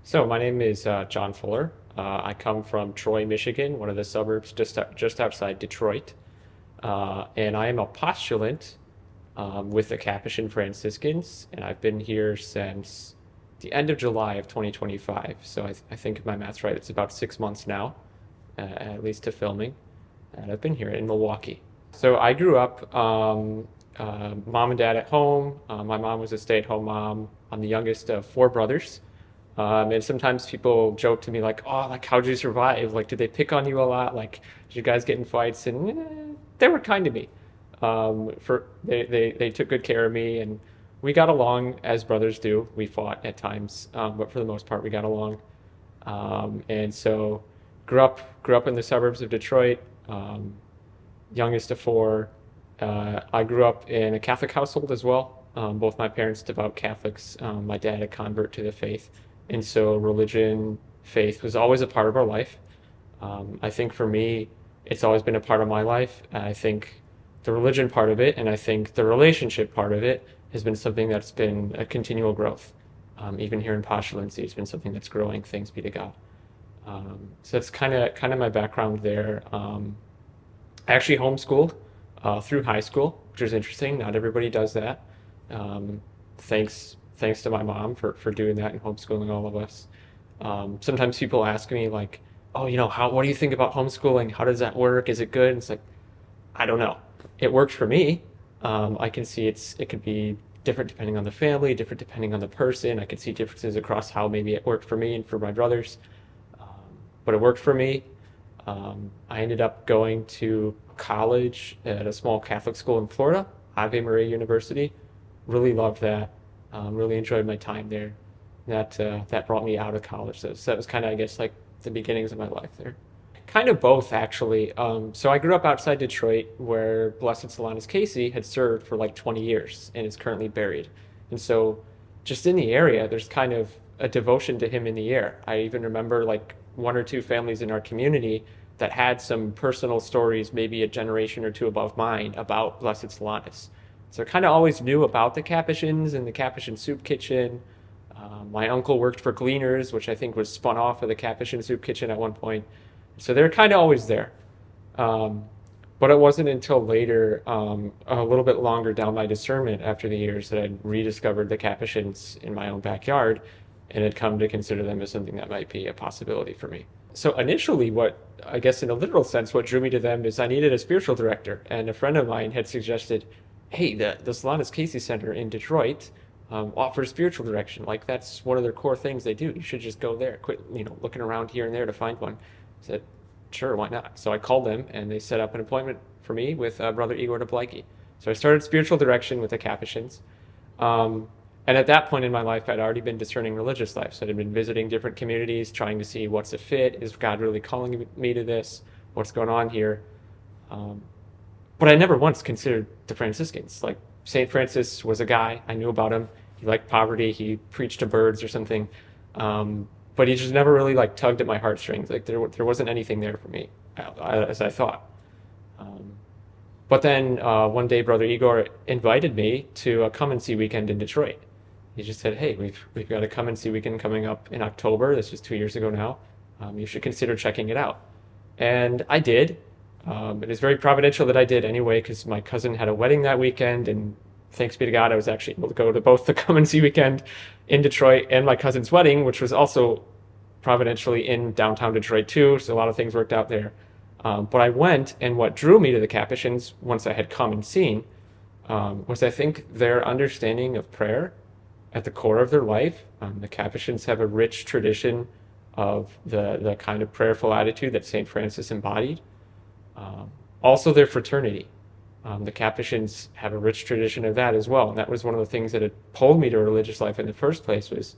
So my name is John Fuller. I come from Troy, Michigan, one of the suburbs just outside Detroit, and I am a postulant with the Capuchin Franciscans, and I've been here since the end of July of 2025. So I think if my math's right, it's about 6 months now, at least to filming, and I've been here in Milwaukee. So I grew up mom and dad at home. My mom was a stay-at-home mom. I'm the youngest of four brothers. And sometimes people joke to me like, "Oh, like how'd you survive? Like, did they pick on you a lot? Like, did you guys get in fights?" And they were kind to me. They took good care of me, and we got along as brothers do. We fought at times, but for the most part, we got along. And so, grew up in the suburbs of Detroit. Youngest of four. I grew up in a Catholic household as well. Both my parents devout Catholics. My dad a convert to the faith, and so religion, faith was always a part of our life. I think for me, it's always been a part of my life. I think the religion part of it, and I think the relationship part of it, has been something that's been a continual growth. Even here in postulancy, it's been something that's growing. Thanks be to God. So that's kind of my background there. I actually homeschooled through high school, which is interesting. Not everybody does that. Um, thanks to my mom for doing that and homeschooling all of us. Sometimes people ask me like, "Oh, what do you think about homeschooling? How does that work? Is it good?" And it's like, I don't know. It worked for me. I can see it could be different depending on the family, different depending on the person. I can see differences across how maybe it worked for me and for my brothers. But it worked for me. I ended up going to college at a small Catholic school in Florida, Ave Maria University. Really loved that. Really enjoyed my time there. That brought me out of college. So that was kind of, I guess, like the beginnings of my life there. Kind of both, actually. So I grew up outside Detroit, where Blessed Solanus Casey had served for like 20 years and is currently buried. And so, just in the area, there's kind of a devotion to him in the air. I even remember like one or two families in our community that had some personal stories, maybe a generation or two above mine, about Blessed Solanus. So I kind of always knew about the Capuchins and the Capuchin soup kitchen. My uncle worked for Gleaners, which I think was spun off of the Capuchin soup kitchen at one point. So they're kind of always there. Um, but it wasn't until later, a little bit longer down my discernment after the years, that I'd rediscovered the Capuchins in my own backyard and had come to consider them as something that might be a possibility for me. So initially, what I guess in a literal sense, what drew me to them is I needed a spiritual director, and a friend of mine had suggested, "Hey, the Solanus Casey Center in Detroit offers spiritual direction. Like that's one of their core things they do. You should just go there. Quit, looking around here and there to find one." I said, "Sure, why not?" So I called them, and they set up an appointment for me with Brother Igor Debliki. So I started spiritual direction with the Capuchins. Um, and at that point in my life, I'd already been discerning religious life. So I'd been visiting different communities, trying to see what's a fit. Is God really calling me to this? What's going on here? Um, but I never once considered the Franciscans. Like St. Francis was a guy, I knew about him. He liked poverty. He preached to birds or something. But he just never really like tugged at my heartstrings. Like there wasn't anything there for me, as I thought. Um, but then one day, Brother Igor invited me to a come and see weekend in Detroit. He just said, "Hey, we've got a come and see weekend coming up in October. This was 2 years ago now. You should consider checking it out." And I did. It is very providential that I did anyway, because my cousin had a wedding that weekend, and thanks be to God, I was actually able to go to both the come and see weekend in Detroit and my cousin's wedding, which was also providentially in downtown Detroit too. So a lot of things worked out there. But I went, and what drew me to the Capuchins once I had come and seen was, I think, their understanding of prayer at the core of their life. The Capuchins have a rich tradition of the kind of prayerful attitude that St. Francis embodied. Also, their fraternity. The Capuchins have a rich tradition of that as well, and that was one of the things that had pulled me to religious life in the first place. Was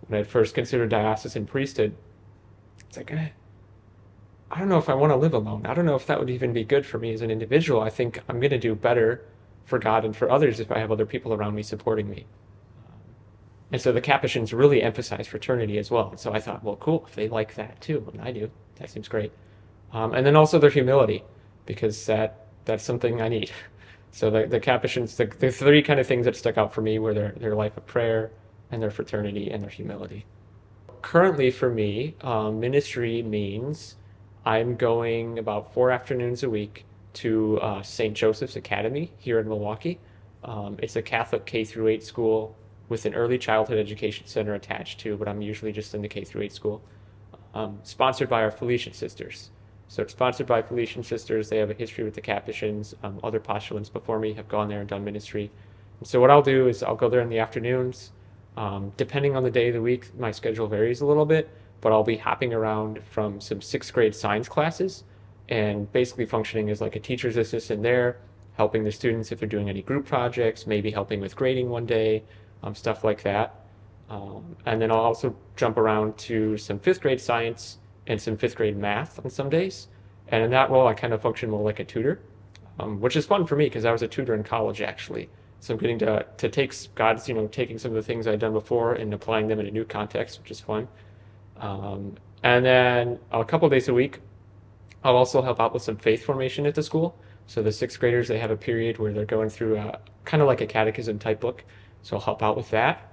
when I first considered diocesan priesthood. It's like, I don't know if I want to live alone. I don't know if that would even be good for me as an individual. I think I'm going to do better for God and for others if I have other people around me supporting me. And so the Capuchins really emphasize fraternity as well. And so I thought, well, cool, if they like that too, and I do, that seems great. And then also their humility, because that's something I need. So the Capuchins, the three kind of things that stuck out for me were their life of prayer and their fraternity and their humility. currently for me, ministry means I'm going about 4 afternoons a week to St. Joseph's Academy here in Milwaukee. It's a Catholic K through 8 school with an early childhood education center attached to, but I'm usually just in the K through 8 school. Sponsored by our Felician sisters. So it's sponsored by Felician sisters. They have a history with the Capuchins. Other postulants before me have gone there and done ministry. And so what I'll do is I'll go there in the afternoons. Depending on the day of the week, my schedule varies a little bit, but I'll be hopping around from some sixth grade science classes and basically functioning as like a teacher's assistant there, helping the students if they're doing any group projects, maybe helping with grading one day, stuff like that. And then I'll also jump around to some fifth grade science and some fifth grade math on some days. And in that role, I kind of function more like a tutor, which is fun for me because I was a tutor in college actually. So I'm getting to take God's, taking some of the things I'd done before and applying them in a new context, which is fun. And then a couple days a week, I'll also help out with some faith formation at the school. So the sixth graders, they have a period where they're going through kind of like a catechism type book. So I'll help out with that.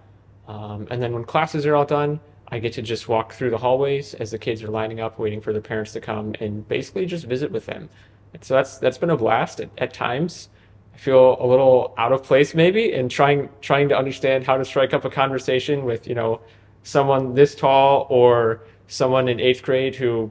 And then when classes are all done, I get to just walk through the hallways as the kids are lining up, waiting for their parents to come and basically just visit with them. And so that's been a blast at times. I feel a little out of place maybe in trying to understand how to strike up a conversation with, someone this tall or someone in eighth grade who,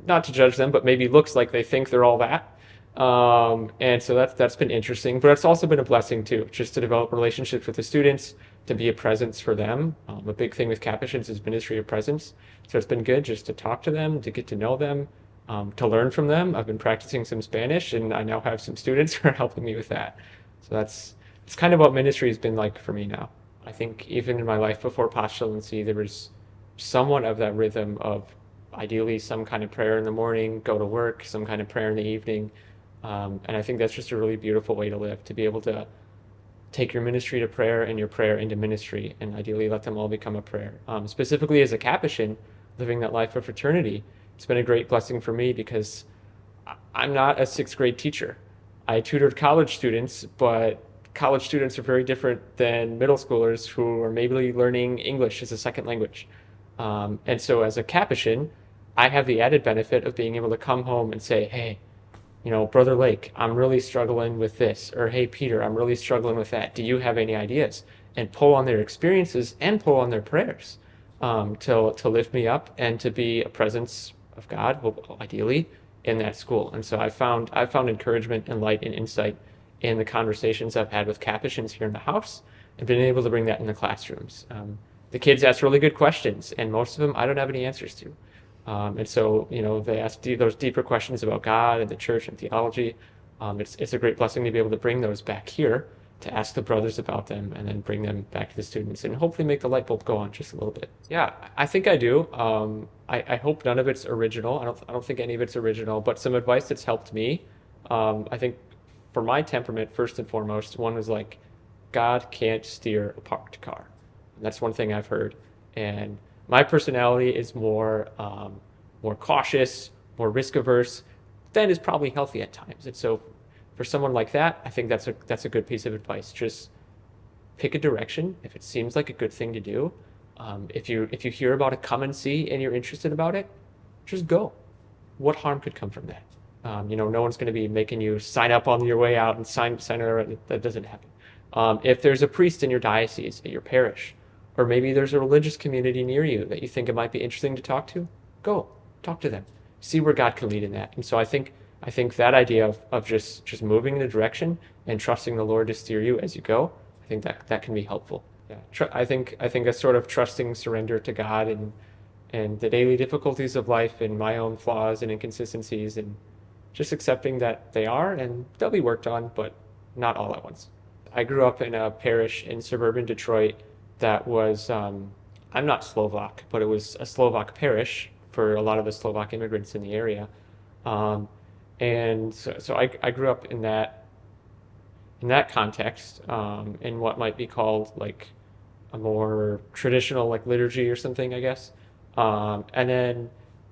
not to judge them, but maybe looks like they think they're all that. And so that's been interesting, but it's also been a blessing too, just to develop relationships with the students, to be a presence for them. A big thing with Capuchins is ministry of presence. So it's been good just to talk to them, to get to know them, to learn from them. I've been practicing some Spanish and I now have some students who are helping me with that. So it's kind of what ministry has been like for me now. I think even in my life before postulancy, there was somewhat of that rhythm of ideally some kind of prayer in the morning, go to work, some kind of prayer in the evening. And I think that's just a really beautiful way to live, to be able to take your ministry to prayer and your prayer into ministry, and ideally let them all become a prayer. Specifically as a Capuchin, living that life of fraternity, it's been a great blessing for me because I'm not a sixth grade teacher. I tutored college students, but college students are very different than middle schoolers who are maybe learning English as a second language. And so as a Capuchin, I have the added benefit of being able to come home and say, hey, Brother Lake, I'm really struggling with this. Or, hey, Peter, I'm really struggling with that. Do you have any ideas? And pull on their experiences and pull on their prayers to lift me up and to be a presence of God, ideally, in that school. And so I've found encouragement and light and insight in the conversations I've had with Capuchins here in the house and been able to bring that in the classrooms. The kids ask really good questions, and most of them I don't have any answers to. And so, they ask those deeper questions about God and the church and theology. It's a great blessing to be able to bring those back here, to ask the brothers about them, and then bring them back to the students, and hopefully make the light bulb go on just a little bit. Yeah, I think I do. I hope none of it's original. I don't think any of it's original, but some advice that's helped me. I think for my temperament, first and foremost, one was like, God can't steer a parked car. And that's one thing I've heard. And my personality is more cautious, more risk averse. That is probably healthy at times. And so for someone like that, I think that's a good piece of advice. Just pick a direction if it seems like a good thing to do. If you hear about it, come and see, and you're interested about it, just go. What harm could come from that? No one's going to be making you sign up on your way out and sign. That doesn't happen. If there's a priest in your diocese, at your parish, or maybe there's a religious community near you that you think it might be interesting to talk to, go talk to them. See where God can lead in that. And so I think that idea of just moving in a direction and trusting the Lord to steer you as you go, I think that can be helpful. Yeah, I think a sort of trusting surrender to God and the daily difficulties of life and my own flaws and inconsistencies, and just accepting that they are and they'll be worked on, but not all at once. I grew up in a parish in suburban Detroit that was, I'm not Slovak, but it was a Slovak parish for a lot of the Slovak immigrants in the area. And so I grew up in that context, in what might be called like a more traditional like liturgy or something, I guess. And then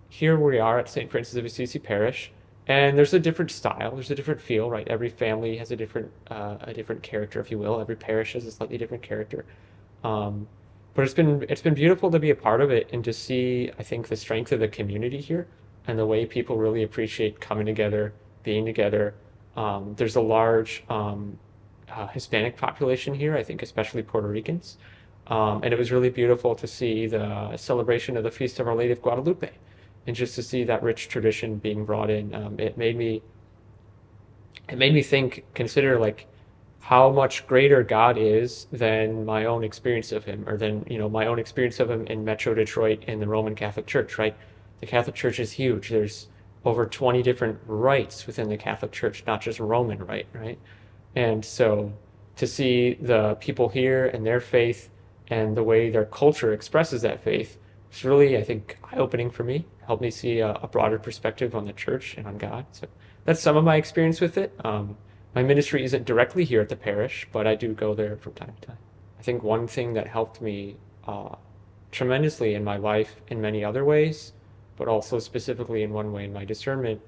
here we are at St. Francis of Assisi Parish, and there's a different style, there's a different feel, right? Every family has a different character, if you will. Every parish has a slightly different character. But it's been beautiful to be a part of it and to see, I think, the strength of the community here and the way people really appreciate coming together, being together. There's a large Hispanic population here, I think, especially Puerto Ricans. And it was really beautiful to see the celebration of the Feast of Our Lady of Guadalupe and just to see that rich tradition being brought in. It made me think, consider like how much greater God is than my own experience of him, or than, my own experience of him in Metro Detroit in the Roman Catholic Church, right? The Catholic Church is huge. There's over 20 different rites within the Catholic Church, not just Roman rite, right? And so to see the people here and their faith and the way their culture expresses that faith was really, I think, eye-opening for me. Helped me see a broader perspective on the church and on God. So that's some of my experience with it. My ministry isn't directly here at the parish, but I do go there from time to time. I think one thing that helped me tremendously in my life in many other ways, but also specifically in one way in my discernment,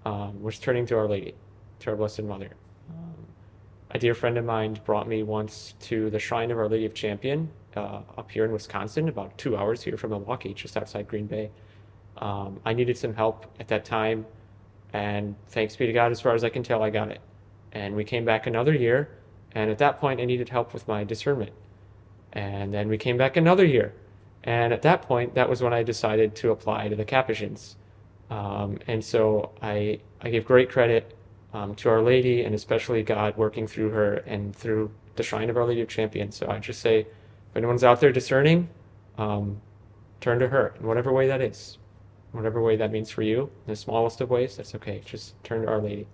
was turning to Our Lady, to our Blessed Mother. Um, a dear friend of mine brought me once to the Shrine of Our Lady of Champion up here in Wisconsin, about 2 hours here from Milwaukee, just outside Green Bay. I needed some help at that time, and thanks be to God, as far as I can tell, I got it. And we came back another year, and at that point, I needed help with my discernment. And then we came back another year, and at that point, that was when I decided to apply to the Capuchins. And so I give great credit to Our Lady, and especially God working through her and through the Shrine of Our Lady of Champion. So I just say, if anyone's out there discerning, um, turn to her in whatever way that is. Whatever way that means for you, in the smallest of ways, that's okay. Just turn to Our Lady.